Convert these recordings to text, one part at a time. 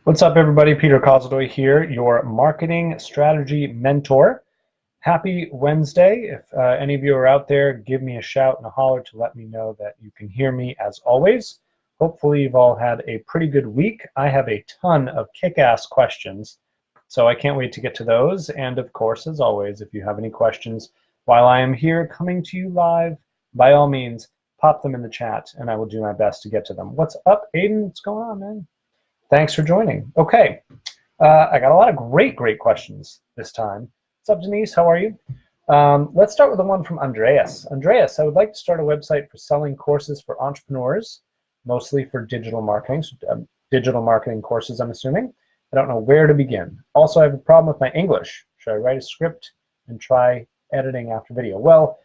What's up, everybody? Peter Kozodoy here, your marketing strategy mentor. Happy Wednesday. If any of you are out there, give me a shout and a holler to let me know that you can hear me as always. Hopefully, you've all had a pretty good week. I have a ton of kick-ass questions, so I can't wait to get to those. And of course, as always, if you have any questions while I am here coming to you live, by all means, pop them in the chat, and I will do my best to get to them. What's up, Aiden? What's going on, man? Thanks for joining. Okay, I got a lot of great questions this time. What's up, Denise? How are you? Let's start with the one from Andreas. Andreas, I would like to start a website for selling courses for entrepreneurs, mostly for digital marketing, digital marketing courses, I'm assuming. I don't know where to begin. Also, I have a problem with my English. Should I write a script and try editing after video? Well,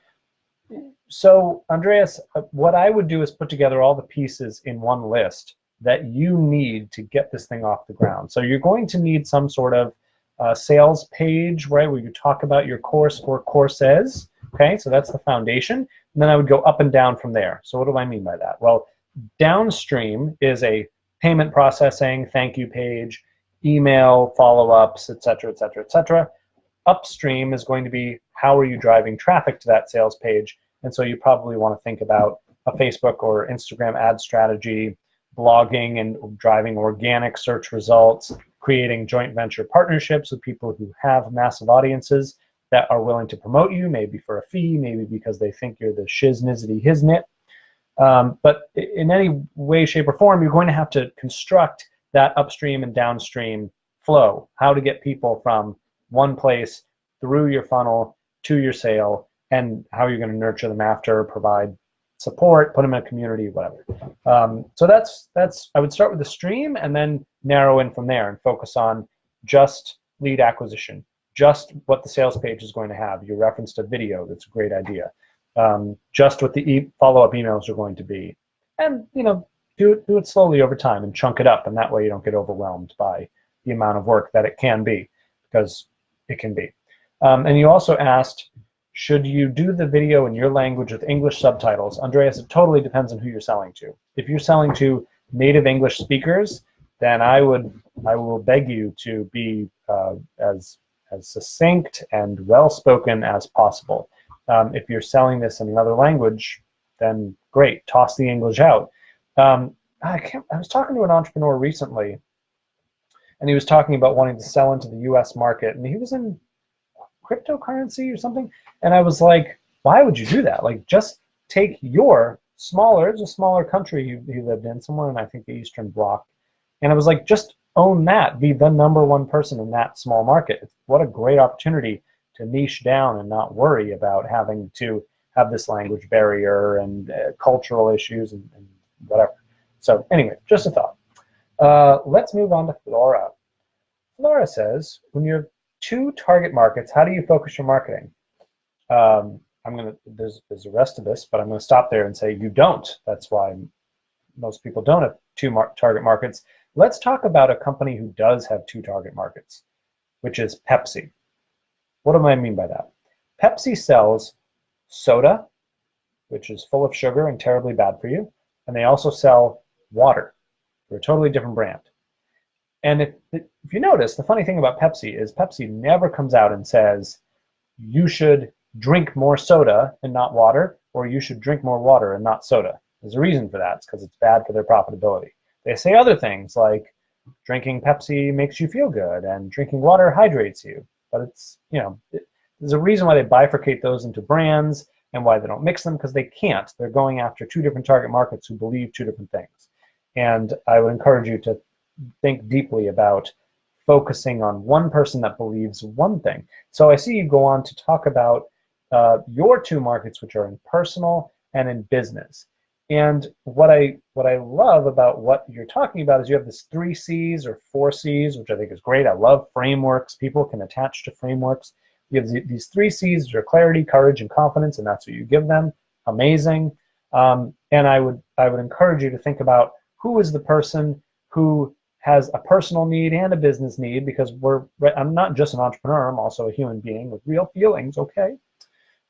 so Andreas, what I would do is put together all the pieces in one list that you need to get this thing off the ground. So you're going to need some sort of sales page, right, where you talk about your course or courses. Okay, so that's the foundation. And then I would go up and down from there. So what do I mean by that? Well, downstream is a payment processing, thank you page, email, follow-ups, et cetera, et cetera, et cetera. Upstream is going to be how are you driving traffic to that sales page. And so you probably want to think about a Facebook or Instagram ad strategy, blogging and driving organic search results, creating joint venture partnerships with people who have massive audiences that are willing to promote you, maybe for a fee, maybe because they think you're the shiz-nizzity hiznit. But in any way, shape, or form, you're going to have to construct that upstream and downstream flow, how to get people from one place through your funnel to your sale, and how you're going to nurture them after, provide support, put them in a community, whatever. So that's I would start with the stream and then narrow in from there and focus on just lead acquisition, just what the sales page is going to have. You referenced a video, that's a great idea. Just what the follow-up emails are going to be, and do it slowly over time and chunk it up, and that way you don't get overwhelmed by the amount of work that it can be, because it can be. And you also asked, should you do the video in your language with English subtitles? Andreas, it totally depends on who you're selling to. If you're selling to native English speakers, then I will beg you to be as succinct and well-spoken as possible. If you're selling this in another language, then great, toss the English out. I was talking to an entrepreneur recently, and he was talking about wanting to sell into the US market, and he was in cryptocurrency or something, and I was like, why would you do that? Like, just take your smaller, it's a smaller country he lived in, somewhere in, I think, the Eastern Bloc, and I was like, just own that, be the #1 person in that small market. What a great opportunity to niche down and not worry about having to have this language barrier and cultural issues and whatever. So anyway, just a thought. Let's move on to Flora. Flora says, when you're two target markets, how do you focus your marketing? There's the rest of this, but I'm going to stop there and say you don't. That's why most people don't have two target markets. Let's talk about a company who does have two target markets, which is Pepsi. What do I mean by that? Pepsi sells soda, which is full of sugar and terribly bad for you, and they also sell water. They're a totally different brand. And if you notice, the funny thing about Pepsi is Pepsi never comes out and says, you should drink more soda and not water, or you should drink more water and not soda. There's a reason for that. It's because it's bad for their profitability. They say other things like drinking Pepsi makes you feel good and drinking water hydrates you. But it's, there's a reason why they bifurcate those into brands and why they don't mix them, because they can't. They're going after two different target markets who believe two different things. And I would encourage you to think deeply about focusing on one person that believes one thing. So I see you go on to talk about your two markets, which are in personal and in business. And what I love about what you're talking about is you have this 3 C's or 4 C's, which I think is great. I love frameworks. People can attach to frameworks. You have these 3 C's, which are clarity, courage, and confidence, and that's what you give them. Amazing. And I would encourage you to think about who is the person who has a personal need and a business need, because I'm not just an entrepreneur, I'm also a human being with real feelings, okay?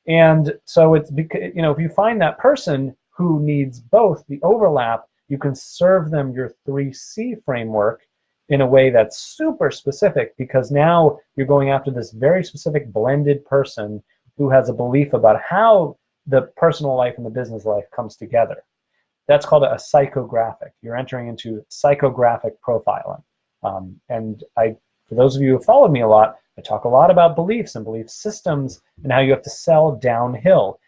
And so it's because, if you find that person who needs both, the overlap, you can serve them your 3C framework in a way that's super specific, because now you're going after this very specific blended person who has a belief about how the personal life and the business life comes together. That's called a psychographic. You're entering into psychographic profiling. For those of you who have followed me a lot, I talk a lot about beliefs and belief systems and how you have to sell downhill.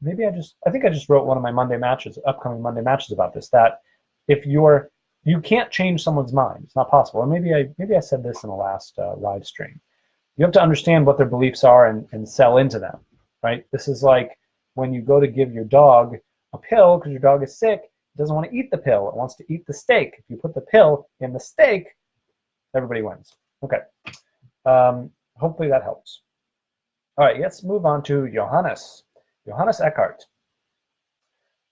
Maybe I think I just wrote one of my Monday matches, upcoming Monday matches, about this, that if you can't change someone's mind. It's not possible. Or maybe I said this in the last live stream. You have to understand what their beliefs are and sell into them, right? This is like when you go to give your dog a pill because your dog is sick. It doesn't want to eat the pill. It wants to eat the steak. If you put the pill in the steak, everybody wins. Okay. Hopefully that helps. All right, let's move on to Johannes. Johannes Eckhart.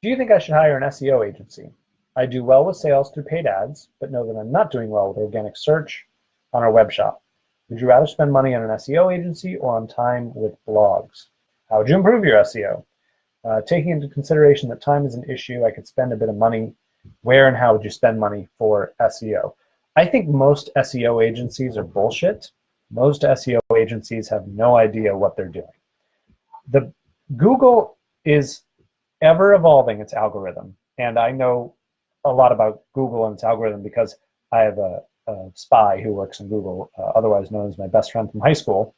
Do you think I should hire an SEO agency? I do well with sales through paid ads, but know that I'm not doing well with organic search on our web shop. Would you rather spend money on an SEO agency or on time with blogs? How would you improve your SEO? Taking into consideration that time is an issue, I could spend a bit of money. Where and how would you spend money for SEO? I think most SEO agencies are bullshit. Most SEO agencies have no idea what they're doing. Google is ever evolving its algorithm, and I know a lot about Google and its algorithm because I have a spy who works in Google, otherwise known as my best friend from high school,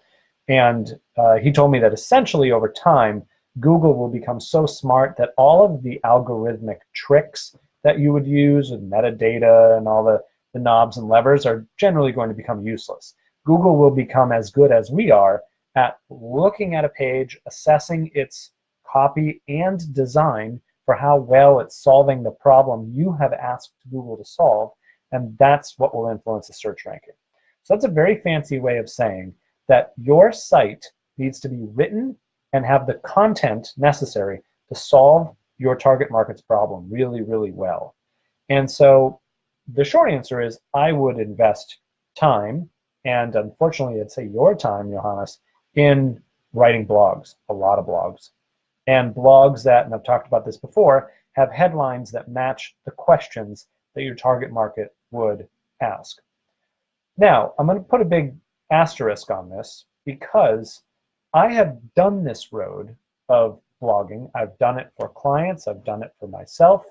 and he told me that essentially over time Google will become so smart that all of the algorithmic tricks that you would use with metadata and all the knobs and levers are generally going to become useless. Google will become as good as we are at looking at a page, assessing its copy and design for how well it's solving the problem you have asked Google to solve, and that's what will influence the search ranking. So that's a very fancy way of saying that your site needs to be written and have the content necessary to solve your target market's problem really, really well. And so the short answer is I would invest time, and unfortunately I'd say your time, Johannes, in writing blogs, a lot of blogs. And blogs that, and I've talked about this before, have headlines that match the questions that your target market would ask. Now, I'm going to put a big asterisk on this because I have done this road of blogging. I've done it for clients. I've done it for myself.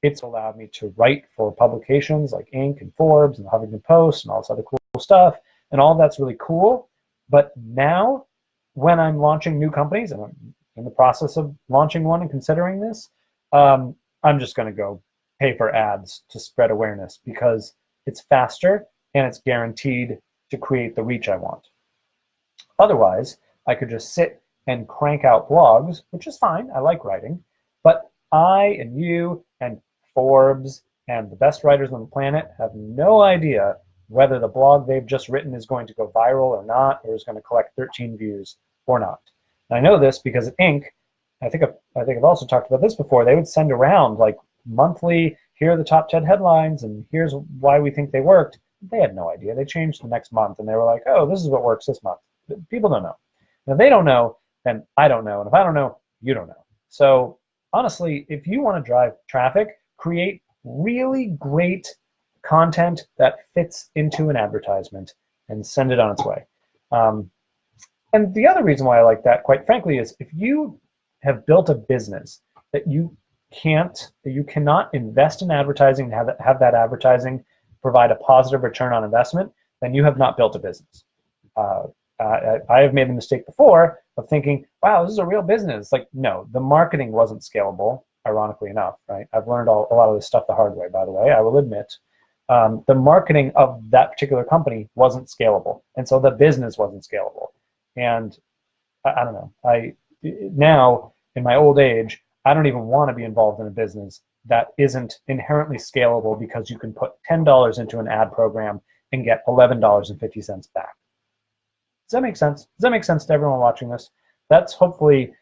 It's allowed me to write for publications like Inc. and Forbes and the Huffington Post and all this other cool stuff. And all that's really cool. But now, when I'm launching new companies, and I'm in the process of launching one and considering this, I'm just going to go pay for ads to spread awareness because it's faster and it's guaranteed to create the reach I want. Otherwise, I could just sit and crank out blogs, which is fine. I like writing. But I and you and Forbes and the best writers on the planet have no idea whether the blog they've just written is going to go viral or not, or is going to collect 13 views or not. And I know this because at Inc., I think I've also talked about this before, they would send around like monthly, here are the top 10 headlines and here's why we think they worked. They had no idea. They changed the next month and they were like, oh, this is what works this month. People don't know. And if they don't know, then I don't know. And if I don't know, you don't know. So honestly, if you want to drive traffic, create really great content that fits into an advertisement and send it on its way. And the other reason why I like that, quite frankly, is if you have built a business that you cannot invest in advertising and have that advertising provide a positive return on investment, then you have not built a business. I have made the mistake before of thinking, wow, this is a real business. Like, no, the marketing wasn't scalable, ironically enough, right? I've learned a lot of this stuff the hard way, by the way, I will admit. The marketing of that particular company wasn't scalable, and so the business wasn't scalable. And I don't know, now in my old age, I don't even want to be involved in a business that isn't inherently scalable because you can put $10 into an ad program and get $11.50 back. Does that make sense? Does that make sense to everyone watching this? That's hopefully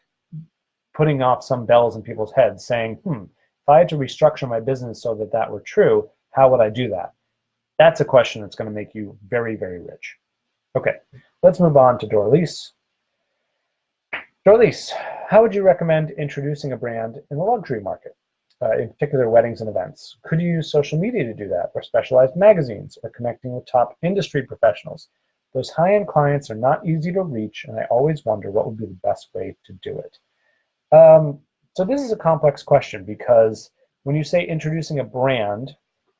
putting off some bells in people's heads saying, if I had to restructure my business so that that were true, how would I do that? That's a question that's going to make you very, very rich. Okay, let's move on to Dorlise. Dorlise, how would you recommend introducing a brand in the luxury market? in particular weddings and events? Could you use social media to do that, or specialized magazines, or connecting with top industry professionals? Those high-end clients are not easy to reach, and I always wonder what would be the best way to do it. So this is a complex question, because when you say introducing a brand,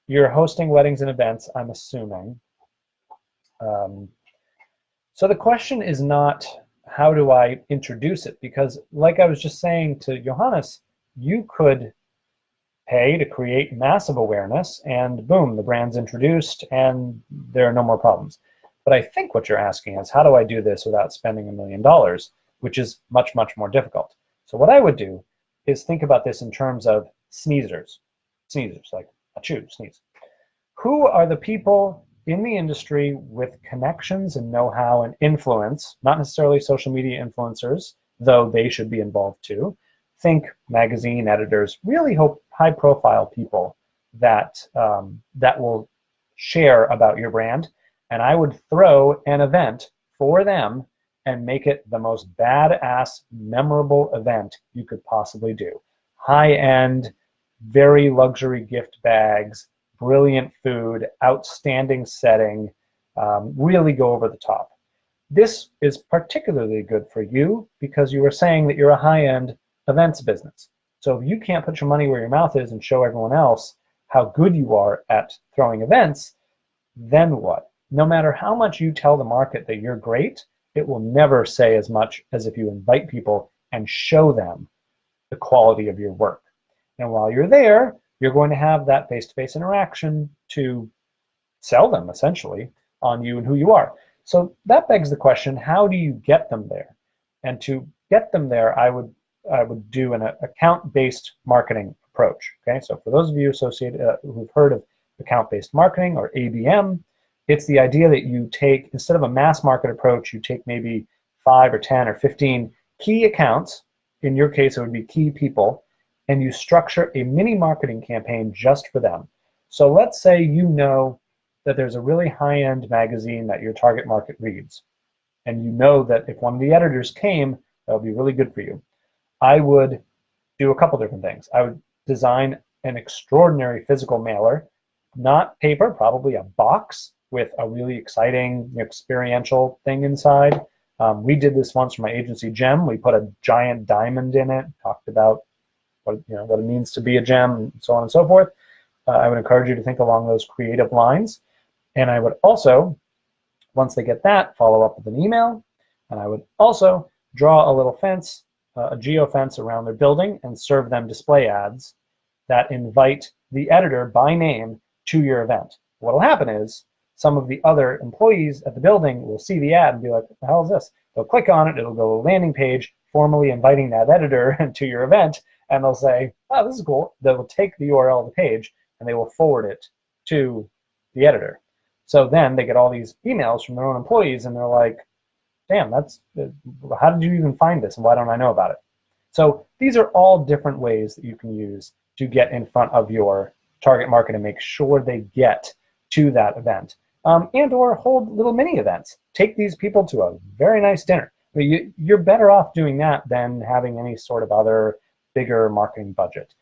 you're hosting weddings and events, I'm assuming. So the question is not, how do I introduce it? Because like I was just saying to Johannes, you could pay to create massive awareness, and boom, the brand's introduced, and there are no more problems. But I think what you're asking is, how do I do this without spending $1 million, which is much, much more difficult. So what I would do is think about this in terms of sneezers. Sneezers, like achoo, sneeze. Who are the people in the industry with connections and know-how and influence, not necessarily social media influencers, though they should be involved too. Think magazine editors, really high-profile people that, that will share about your brand. And I would throw an event for them and make it the most badass, memorable event you could possibly do. High-end, very luxury gift bags, brilliant food, outstanding setting, really go over the top. This is particularly good for you because you were saying that you're a high-end events business. So if you can't put your money where your mouth is and show everyone else how good you are at throwing events, then what? No matter how much you tell the market that you're great, it will never say as much as if you invite people and show them the quality of your work. And while you're there, you're going to have that face-to-face interaction to sell them, essentially, on you and who you are. So that begs the question, how do you get them there? And to get them there, I would do an account-based marketing approach. Okay, so for those of you associated who've heard of account-based marketing, or ABM, it's the idea that you take, instead of a mass market approach, you take maybe 5 or 10 or 15 key accounts. In your case, it would be key people, and you structure a mini marketing campaign just for them. So let's say you know that there's a really high-end magazine that your target market reads, and you know that if one of the editors came, that would be really good for you. I would do a couple different things. I would design an extraordinary physical mailer, not paper, probably a box with a really exciting experiential thing inside. We did this once for my agency, Gem. We put a giant diamond in it, talked about what it means to be a gem, and so on and so forth. I would encourage you to think along those creative lines. And I would also, once they get that, follow up with an email. And I would also draw a little fence, a geofence around their building, and serve them display ads that invite the editor by name to your event. What will happen is some of the other employees at the building will see the ad and be like, what the hell is this? They'll click on it, it'll go to a landing page formally inviting that editor to your event, and they'll say, oh, this is cool. They will take the URL of the page and they will forward it to the editor. So then they get all these emails from their own employees and they're like, damn, how did you even find this and why don't I know about it? So these are all different ways that you can use to get in front of your target market and make sure they get to that event. And or hold little mini events. Take these people to a very nice dinner. I mean, you're better off doing that than having any sort of other bigger marketing budget.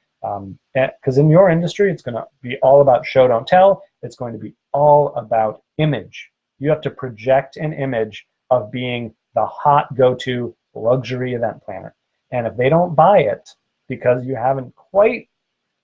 Because in your industry, it's going to be all about show, don't tell. It's going to be all about image. You have to project an image of being the hot go-to luxury event planner. And if they don't buy it because you haven't quite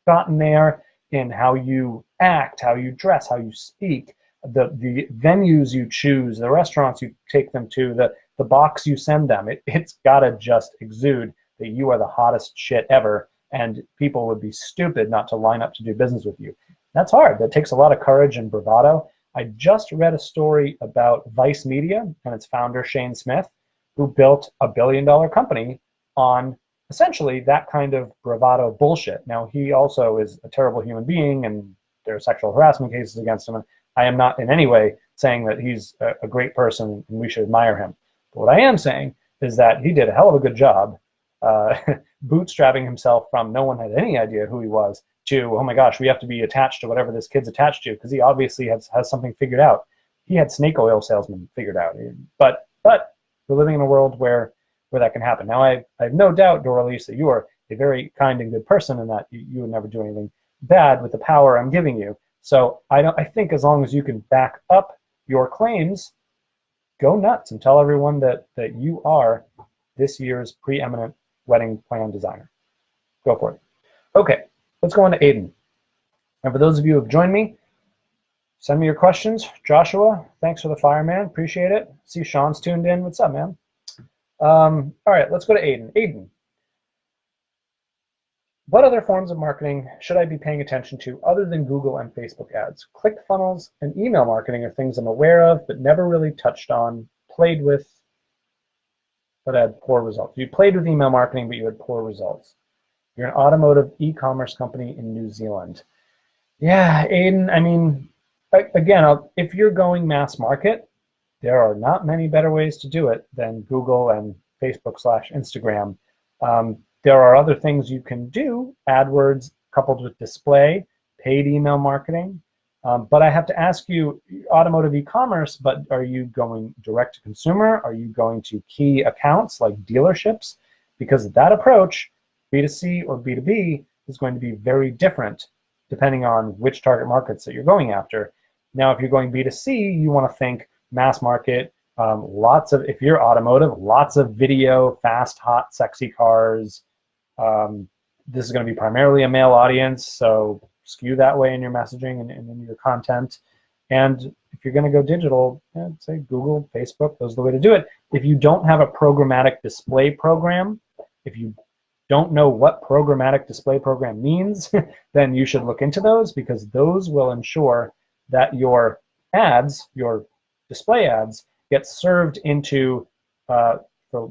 gotten there in how you act, how you dress, how you speak, the venues you choose, the restaurants you take them to, the box you send them, it's got to just exude that you are the hottest shit ever, and people would be stupid not to line up to do business with you. That's hard. That takes a lot of courage and bravado. I just read a story about Vice Media and its founder, Shane Smith, who built a billion-dollar company on essentially that kind of bravado bullshit. Now, he also is a terrible human being, and there are sexual harassment cases against him. And I am not in any way saying that he's a great person and we should admire him. But what I am saying is that he did a hell of a good job bootstrapping himself from no one had any idea who he was to, oh my gosh, we have to be attached to whatever this kid's attached to, because he obviously has something figured out. He had snake oil salesman figured out. But we're living in a world where that can happen. Now, I have no doubt, Doralice, that you are a very kind and good person, and that you would never do anything bad with the power I'm giving you. So I think as long as you can back up your claims, go nuts and tell everyone that you are this year's preeminent wedding plan designer. Go for it. Okay, let's go on to Aiden. And for those of you who have joined me, send me your questions. Joshua, thanks for the fire, man. Appreciate it. See Sean's tuned in. What's up, man? All right, let's go to Aiden. Aiden, what other forms of marketing should I be paying attention to other than Google and Facebook ads? ClickFunnels and email marketing are things I'm aware of, but never really touched on, played with, but had poor results. You played with email marketing, but you had poor results. You're an automotive e-commerce company in New Zealand. Yeah, Aiden, I mean, again, if you're going mass market, there are not many better ways to do it than Google and Facebook/Instagram. There are other things you can do, AdWords coupled with display, paid email marketing. But I have to ask you, automotive e-commerce, but are you going direct to consumer? Are you going to key accounts like dealerships? Because that approach, B2C or B2B, is going to be very different depending on which target markets that you're going after. Now, if you're going B2C, you want to think mass market, if you're automotive, lots of video, fast, hot, sexy cars. This is going to be primarily a male audience, so skew that way in your messaging and in your content. And if you're going to go digital, say Google, Facebook, those are the way to do it. If you don't have a programmatic display program, if you don't know what programmatic display program means, then you should look into those, because those will ensure that your ads, your display ads, get served into, for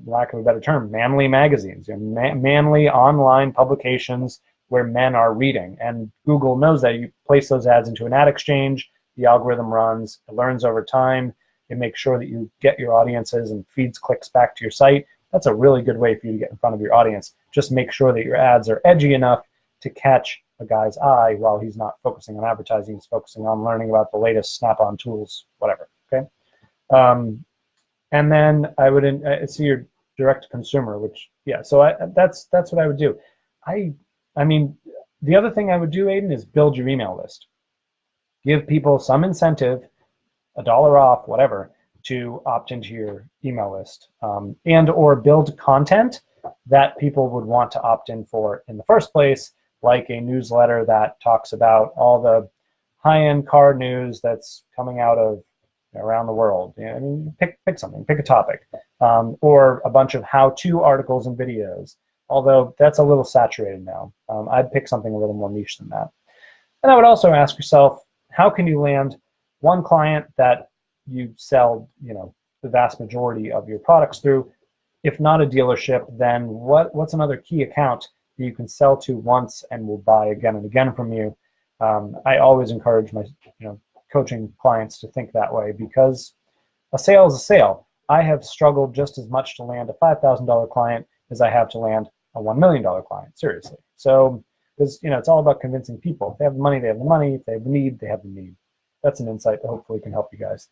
lack of a better term, manly magazines, manly online publications where men are reading. And Google knows that. You place those ads into an ad exchange, the algorithm runs, it learns over time, it makes sure that you get your audiences and feeds clicks back to your site. That's a really good way for you to get in front of your audience. Just make sure that your ads are edgy enough to catch a guy's eye while he's not focusing on advertising, he's focusing on learning about the latest Snap-on tools, whatever, okay? And then I would see your direct consumer, which, yeah, so that's what I would do. I mean, the other thing I would do, Aiden, is build your email list. Give people some incentive, $1 off, whatever, to opt into your email list, and or build content that people would want to opt in for in the first place, like a newsletter that talks about all the high-end car news that's coming out of around the world. I mean, pick something, pick a topic, or a bunch of how-to articles and videos, although that's a little saturated now. I'd pick something a little more niche than that. And I would also ask yourself, how can you land one client that you sell, the vast majority of your products through? If not a dealership, then what's another key account that you can sell to once and will buy again and again from you? I always encourage my coaching clients to think that way, because a sale is a sale. I have struggled just as much to land a $5,000 client as I have to land a $1 million client, seriously. So, because it's all about convincing people. If they have the money, they have the money. If they have the need, they have the need. That's an insight that hopefully can help you guys.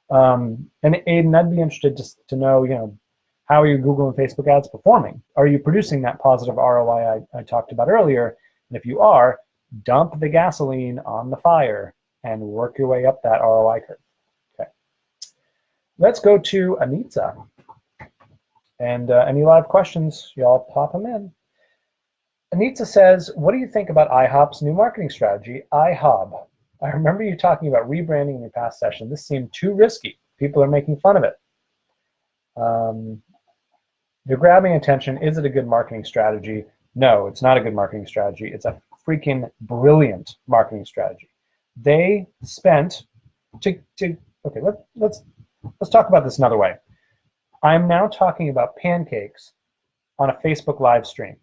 And Aiden, I'd be interested just to know, how are your Google and Facebook ads performing? Are you producing that positive ROI I talked about earlier? And if you are, dump the gasoline on the fire and work your way up that ROI curve. Okay. Let's go to Anita. And any live questions, y'all pop them in. Anita says, what do you think about IHOP's new marketing strategy, iHob? I remember you talking about rebranding in your past session. This seemed too risky. People are making fun of it. They're grabbing attention. Is it a good marketing strategy? No, it's not a good marketing strategy. It's a freaking brilliant marketing strategy. They spent okay, let's talk about this another way. I'm now talking about pancakes on a Facebook live stream.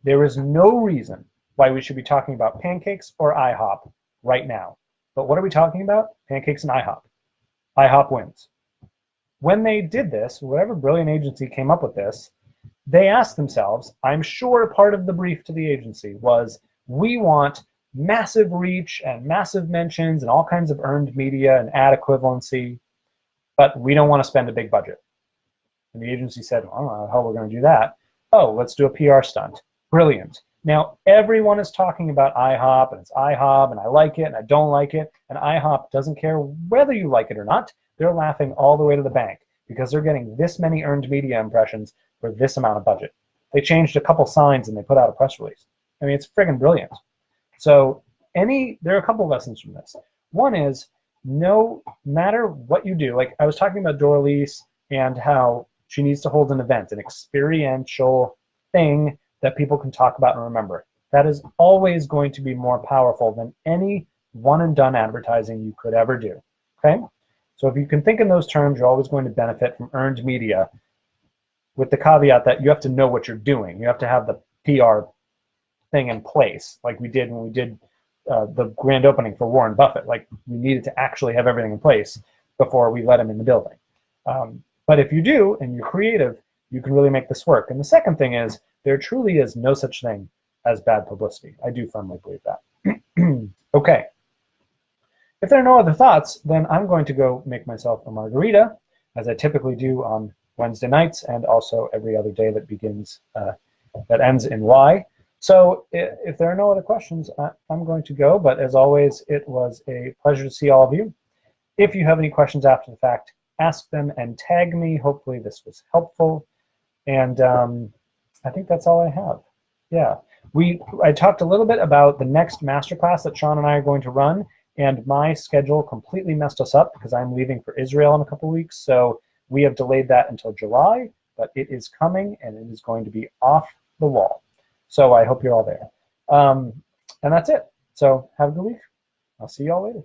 There is no reason why we should be talking about pancakes or IHOP right now. But what are we talking about? Pancakes and IHOP. IHOP wins. When they did this, whatever brilliant agency came up with this, they asked themselves, I'm sure part of the brief to the agency was, we want massive reach and massive mentions and all kinds of earned media and ad equivalency, but we don't want to spend a big budget. And the agency said, well, I don't know how we're going to do that. Oh, let's do a PR stunt. Brilliant. Now, everyone is talking about IHOP, and it's IHOP, and I like it, and I don't like it, and IHOP doesn't care whether you like it or not. They're laughing all the way to the bank because they're getting this many earned media impressions for this amount of budget. They changed a couple signs and they put out a press release. I mean, it's friggin' brilliant. So there are a couple lessons from this. One is, no matter what you do, like I was talking about Doralease and how she needs to hold an event, an experiential thing that people can talk about and remember. That is always going to be more powerful than any one-and-done advertising you could ever do, okay? So if you can think in those terms, you're always going to benefit from earned media, with the caveat that you have to know what you're doing. You have to have the PR thing in place, like we did when we did the grand opening for Warren Buffett. Like, we needed to actually have everything in place before we let him in the building. But if you do, and you're creative, you can really make this work. And the second thing is, there truly is no such thing as bad publicity. I do firmly believe that. Okay. If there are no other thoughts, then I'm going to go make myself a margarita, as I typically do on Wednesday nights and also every other day that begins, that ends in Y. So if there are no other questions, I'm going to go. But as always, it was a pleasure to see all of you. If you have any questions after the fact, ask them and tag me. Hopefully this was helpful. And I think that's all I have. Yeah. I talked a little bit about the next masterclass that Sean and I are going to run, and my schedule completely messed us up because I'm leaving for Israel in a couple weeks. So we have delayed that until July, but it is coming and it is going to be off the wall. So I hope you're all there. And that's it. So have a good week. I'll see you all later.